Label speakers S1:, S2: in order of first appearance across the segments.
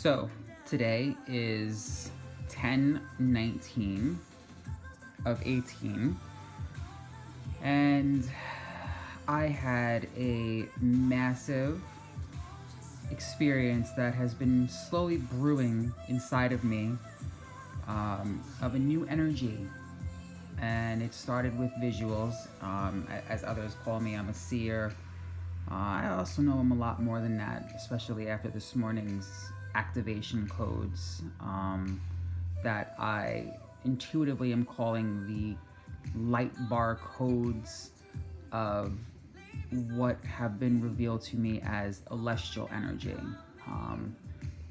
S1: So today is 10/19 of 18, and I had a massive experience that has been slowly brewing inside of me, of a new energy. And it started with visuals. As others call me, I'm a seer. I also know I'm a lot more than that, especially after this morning's activation codes, that I intuitively am calling the light bar codes of what have been revealed to me as celestial energy,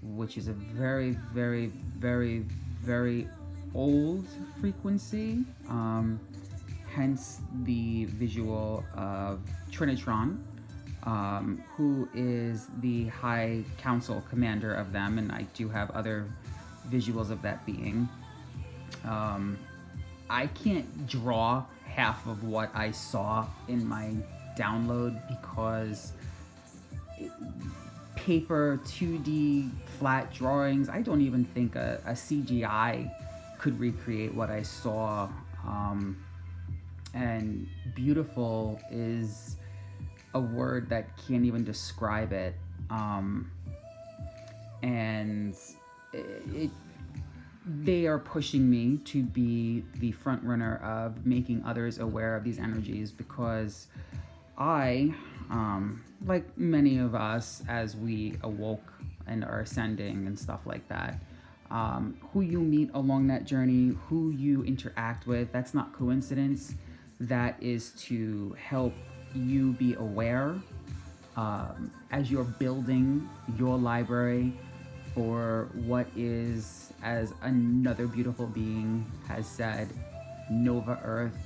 S1: which is a very, very, very, very old frequency. Hence the visual of Trinatron, who is the High Council commander of them, and I do have other visuals of that being. I can't draw half of what I saw in my download because paper 2D flat drawings, I don't even think a CGI could recreate what I saw. And beautiful is a word that can't even describe it. And they are pushing me to be the front runner of making others aware of these energies, because I, like many of us as we awoke and are ascending and stuff like that, who you meet along that journey, who you interact with, that's not coincidence. That is to help you be aware, as you're building your library for what is, as another beautiful being has said, Nova Earth.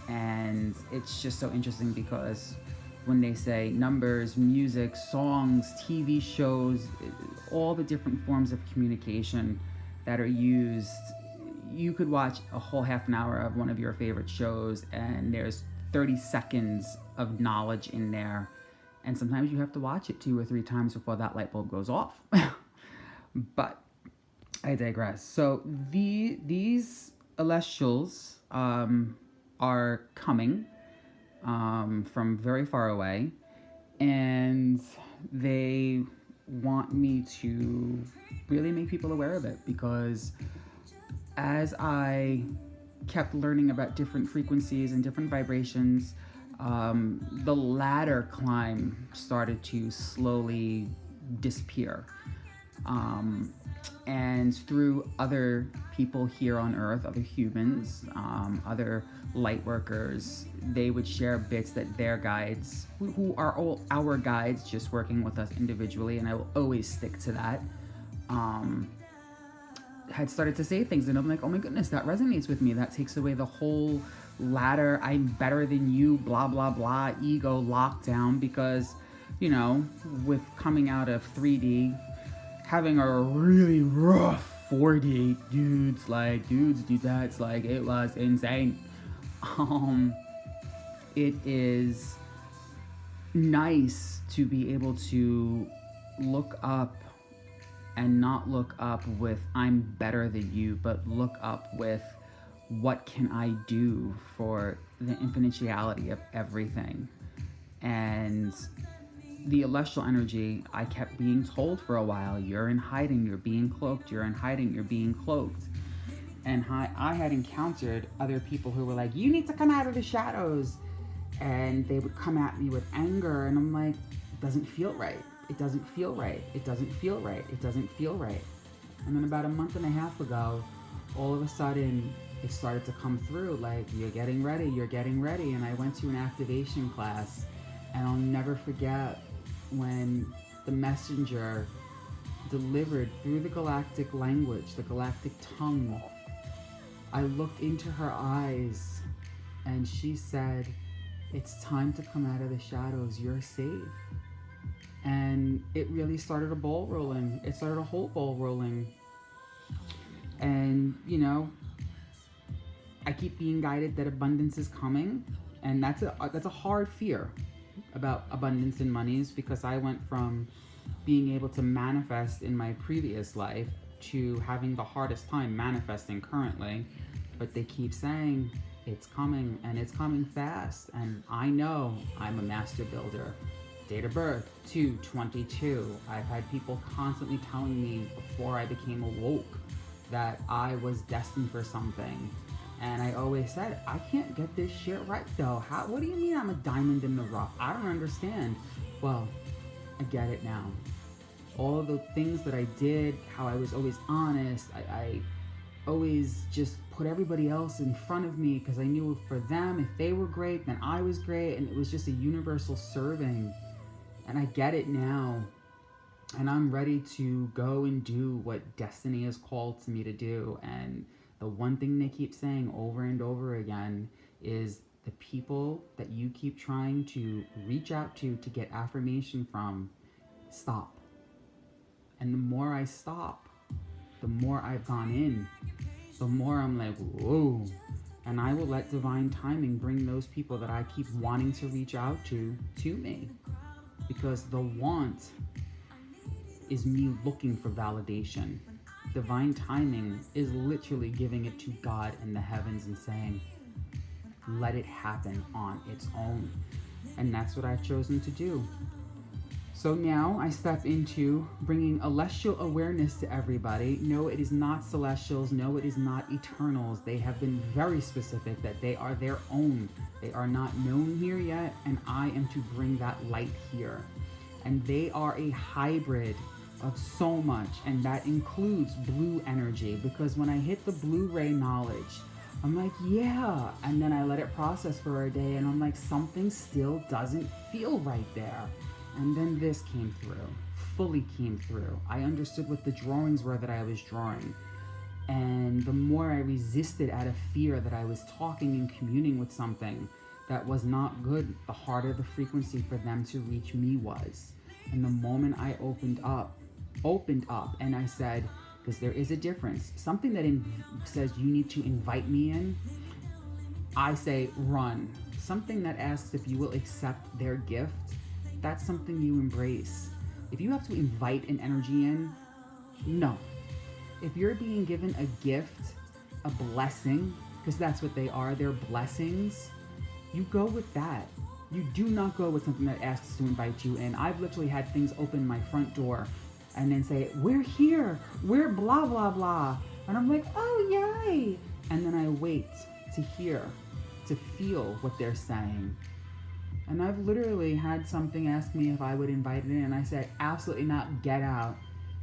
S1: And it's just so interesting because when they say numbers, music, songs, TV shows, all the different forms of communication that are used, you could watch a whole half an hour of one of your favorite shows and there's 30 seconds of knowledge in there. And sometimes you have to watch it 2 or 3 times before that light bulb goes off. But I digress. So these Elestials are coming from very far away, and they want me to really make people aware of it, because as I kept learning about different frequencies and different vibrations, the ladder climb started to slowly disappear. And through other people here on Earth, other humans, other light workers, they would share bits that their guides, who are all our guides, just working with us individually, and I will always stick to that, had started to say things, and I'm like, oh my goodness, that resonates with me. That takes away the whole ladder, I'm better than you, blah, blah, blah, ego lockdown, because, you know, with coming out of 3D, having a really rough 4D, dudes, like, it was insane. It is nice to be able to look up and not look up with I'm better than you, but look up with what can I do for the infinituality of everything. And the celestial energy, I kept being told for a while, you're in hiding, you're being cloaked, you're in hiding, you're being cloaked. And I had encountered other people who were like, you need to come out of the shadows. And they would come at me with anger, and I'm like, it doesn't feel right. It doesn't feel right. It doesn't feel right. It doesn't feel right. And then about a month and a half ago, all of a sudden, it started to come through, like, you're getting ready, you're getting ready. And I went to an activation class, and I'll never forget when the messenger delivered through the galactic language, the galactic tongue. I looked into her eyes, and she said, it's time to come out of the shadows, you're safe. And it really started a ball rolling. It started a whole ball rolling. And, you know, I keep being guided that abundance is coming, and that's a hard fear. about abundance and monies because I went from being able to manifest in my previous life to having the hardest time manifesting currently. But they keep saying it's coming and it's coming fast. And I know I'm a master builder. Date of birth 2/22. I've had people constantly telling me before I became awoke that I was destined for something. And I always said, I can't get this shit right though. What do you mean I'm a diamond in the rough? I don't understand. Well, I get it now. All of the things that I did, how I was always honest, I always just put everybody else in front of me because I knew for them, if they were great, then I was great. And it was just a universal serving. And I get it now. And I'm ready to go and do what destiny has called to me to do. And the one thing they keep saying over and over again is the people that you keep trying to reach out to get affirmation from, stop. And the more I stop, the more I've gone in, the more I'm like, whoa. And I will let divine timing bring those people that I keep wanting to reach out to me. Because the want is me looking for validation. Divine timing is literally giving it to God and the heavens and saying, let it happen on its own. And that's what I've chosen to do. So now I step into bringing celestial awareness to everybody. No, it is not celestials. No, it is not eternals. They have been very specific that they are their own. They are not known here yet, and I am to bring that light here. And they are a hybrid of so much, and that includes blue energy, because when I hit the blue ray knowledge, I'm like, yeah, and then I let it process for a day, and I'm like, something still doesn't feel right there. And then this came through, fully came through. I understood what the drawings were that I was drawing. And the more I resisted out of fear that I was talking and communing with something that was not good, the harder the frequency for them to reach me was. And the moment I opened up, and I said, because there is a difference. Something that says you need to invite me in, I say run. Something that asks if you will accept their gift, that's something you embrace. If you have to invite an energy in, no. If you're being given a gift, a blessing, because that's what they are, they're blessings, you go with that. You do not go with something that asks to invite you in. I've literally had things open my front door and then say, we're here, we're blah, blah, blah. And I'm like, oh, yay. And then I wait to hear, to feel what they're saying. And I've literally had something ask me if I would invite it in, and I said, absolutely not, get out.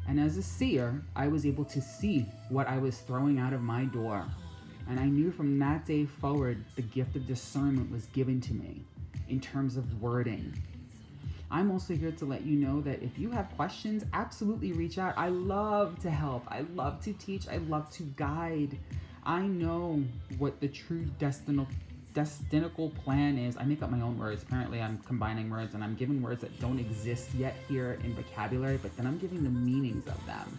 S1: And as a seer, I was able to see what I was throwing out of my door. And I knew from that day forward, the gift of discernment was given to me in terms of wording. I'm also here to let you know that if you have questions, absolutely reach out. I love to help. I love to teach. I love to guide. I know what the true destinical plan is. I make up my own words. Apparently I'm combining words and I'm giving words that don't exist yet here in vocabulary, but then I'm giving the meanings of them,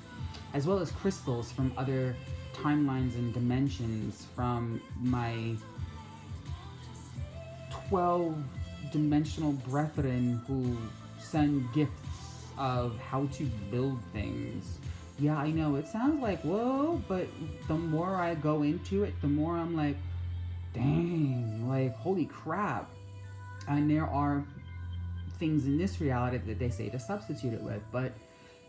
S1: as well as crystals from other timelines and dimensions from my 12-dimensional brethren who send gifts of how to build things. Yeah, I know it sounds like whoa, but the more I go into it, the more I'm like, dang, like holy crap. And there are things in this reality that they say to substitute it with, but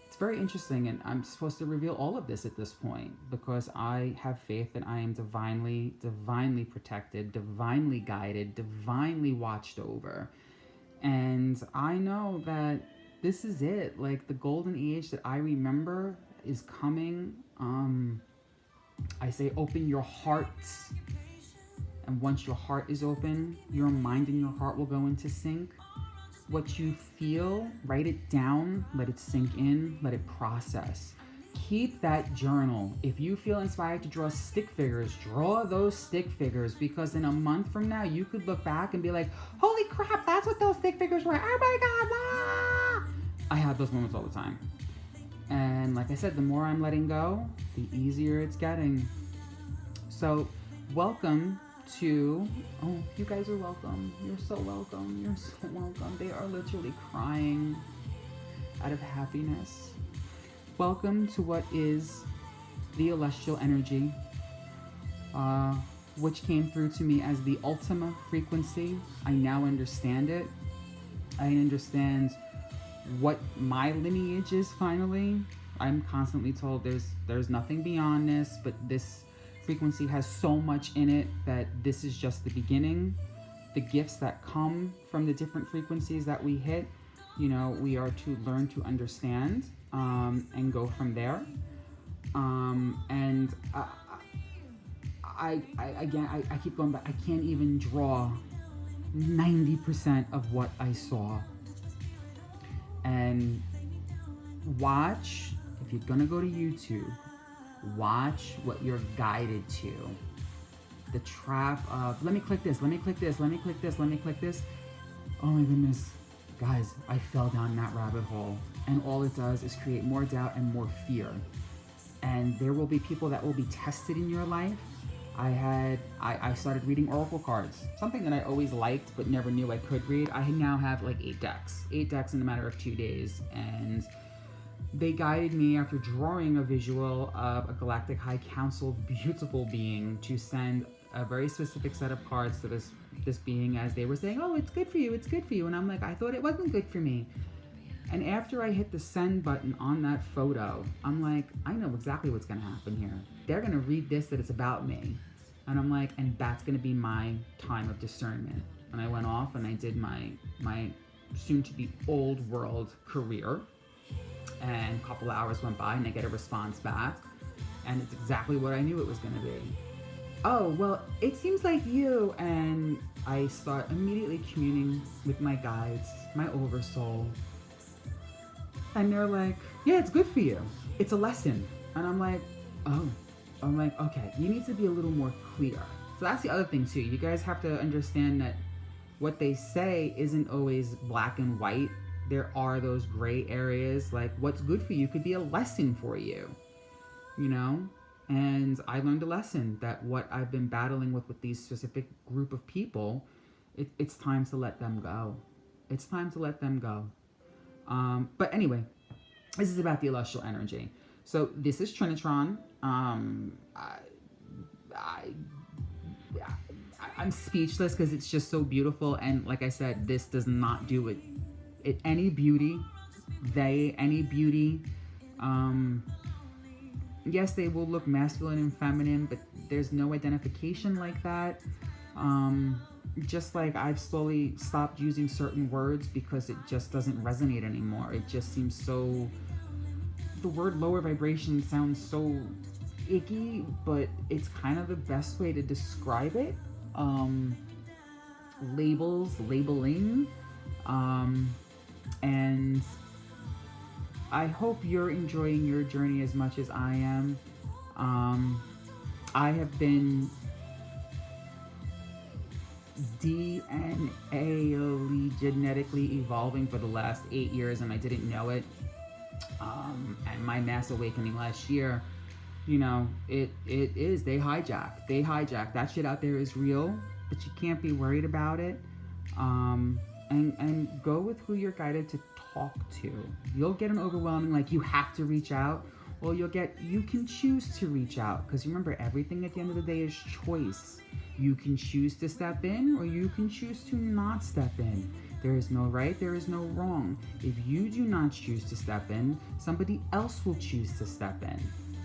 S1: it's very interesting, and I'm supposed to reveal all of this at this point because I have faith that I am divinely protected, divinely guided, divinely watched over. And I know that this is it. Like the golden age that I remember is coming. I say open your hearts. And once your heart is open, your mind and your heart will go into sync. What you feel, write it down, let it sink in, let it process. Keep that journal. If you feel inspired to draw stick figures, draw those stick figures, because in a month from now, you could look back and be like, holy crap, that's what those stick figures were. Oh my God, ah! I have those moments all the time. And like I said, the more I'm letting go, the easier it's getting. So welcome to, oh, you guys are welcome. You're so welcome. You're so welcome. They are literally crying out of happiness. Welcome to what is the Elestial energy, which came through to me as the Ultima frequency. I now understand it. I understand what my lineage is finally. I'm constantly told there's nothing beyond this, but this frequency has so much in it that this is just the beginning. The gifts that come from the different frequencies that we hit, you know, we are to learn to understand and go from there. And I keep going back. I can't even draw 90% of what I saw. And watch, if you're gonna go to YouTube, watch what you're guided to. The trap of, let me click this, let me click this, let me click this, let me click this. Oh my goodness. Guys, I fell down that rabbit hole. And all it does is create more doubt and more fear. And there will be people that will be tested in your life. I started reading oracle cards, something that I always liked but never knew I could read. I now have like 8 decks in a matter of 2 days, and they guided me after drawing a visual of a galactic high council beautiful being to send a very specific set of cards to this being, as they were saying, oh, it's good for you, it's good for you. And I'm like, I thought it wasn't good for me. And after I hit the send button on that photo, I'm like, I know exactly what's gonna happen here. They're gonna read this, that it's about me. And I'm like, and that's gonna be my time of discernment. And I went off and I did my soon to be old world career. And a couple hours went by and I get a response back. And it's exactly what I knew it was gonna be. Oh, well, it seems like you. And I start immediately communing with my guides, my oversoul. And they're like, yeah, it's good for you. It's a lesson. And I'm like, oh. I'm like, okay, you need to be a little more clear. So that's the other thing too. You guys have to understand that what they say isn't always black and white. There are those gray areas, like what's good for you could be a lesson for you, you know? And I learned a lesson that what I've been battling with these specific group of people, it's time to let them go. It's time to let them go. But anyway, this is about the Elestial energy. So this is Trinatron. I'm speechless because it's just so beautiful. And like I said, this does not do it any beauty. Any beauty. Yes, they will look masculine and feminine, but there's no identification like that. Just like I've slowly stopped using certain words because it just doesn't resonate anymore. It just seems so, the word lower vibration sounds so icky, but it's kind of the best way to describe it. Labeling, and I hope you're enjoying your journey as much as I am. I have been DNA genetically evolving for the last 8 years, and I didn't know it. And my mass awakening last year, you know, they hijack that shit out there is real, but you can't be worried about it. And go with who you're guided to talk to. You'll get an overwhelming, like, you have to reach out. Well, you can choose to reach out, because remember, everything at the end of the day is choice. You can choose to step in, or you can choose to not step in. There is no right, there is no wrong. If you do not choose to step in, somebody else will choose to step in.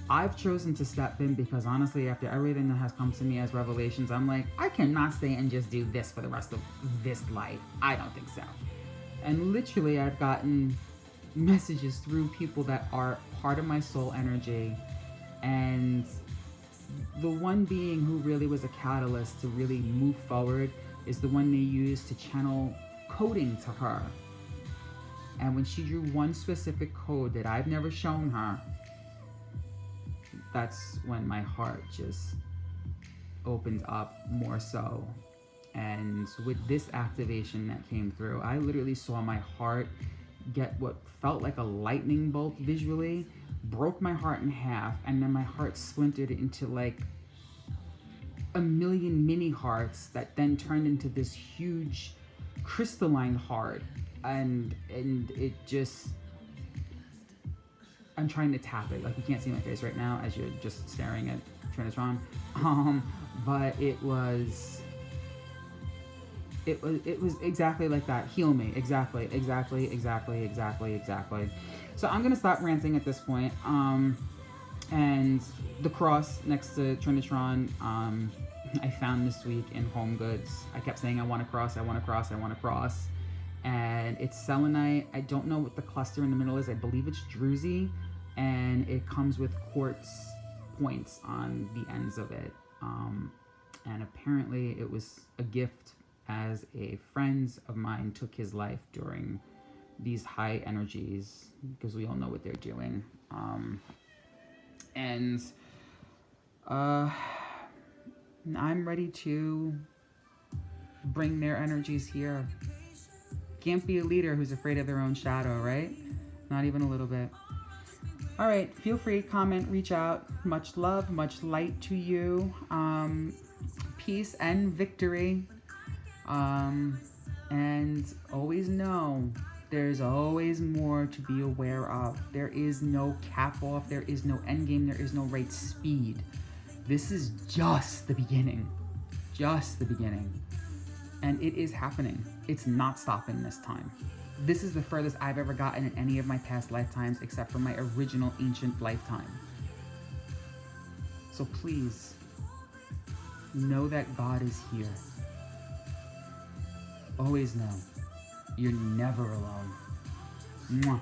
S1: I've chosen to step in because honestly, after everything that has come to me as revelations, I'm like, I cannot stay and just do this for the rest of this life. I don't think so. And literally, I've gotten messages through people that are part of my soul energy, and the one being who really was a catalyst to really move forward is the one they used to channel coding to her. And when she drew one specific code that I've never shown her, that's when my heart just opened up more so. And with this activation that came through, I literally saw my heart get what felt like a lightning bolt visually, broke my heart in half, and then my heart splintered into like a million mini hearts that then turned into this huge crystalline heart, and it just, I'm trying to tap it. Like, you can't see my face right now as you're just staring at Trinatron. But it was exactly like that. Heal me. Exactly. So I'm gonna stop ranting at this point. And the cross next to Trinatron, I found this week in Home Goods. I kept saying I want a cross, and it's selenite. I don't know what the cluster in the middle is. I believe it's druzy, and it comes with quartz points on the ends of it. And apparently it was a gift, as a friend of mine took his life during these high energies, because we all know what they're doing. And I'm ready to bring their energies here. Can't be a leader who's afraid of their own shadow, right? Not even a little bit. All right, feel free, comment, reach out. Much love, much light to you. Peace and victory. And always know there's always more to be aware of. There is no cap off, there is no end game, there is no right speed. This is just the beginning. Just the beginning. And it is happening. It's not stopping this time. This is the furthest I've ever gotten in any of my past lifetimes, except for my original ancient lifetime. So please, know that God is here. Always know, you're never alone. Mwah.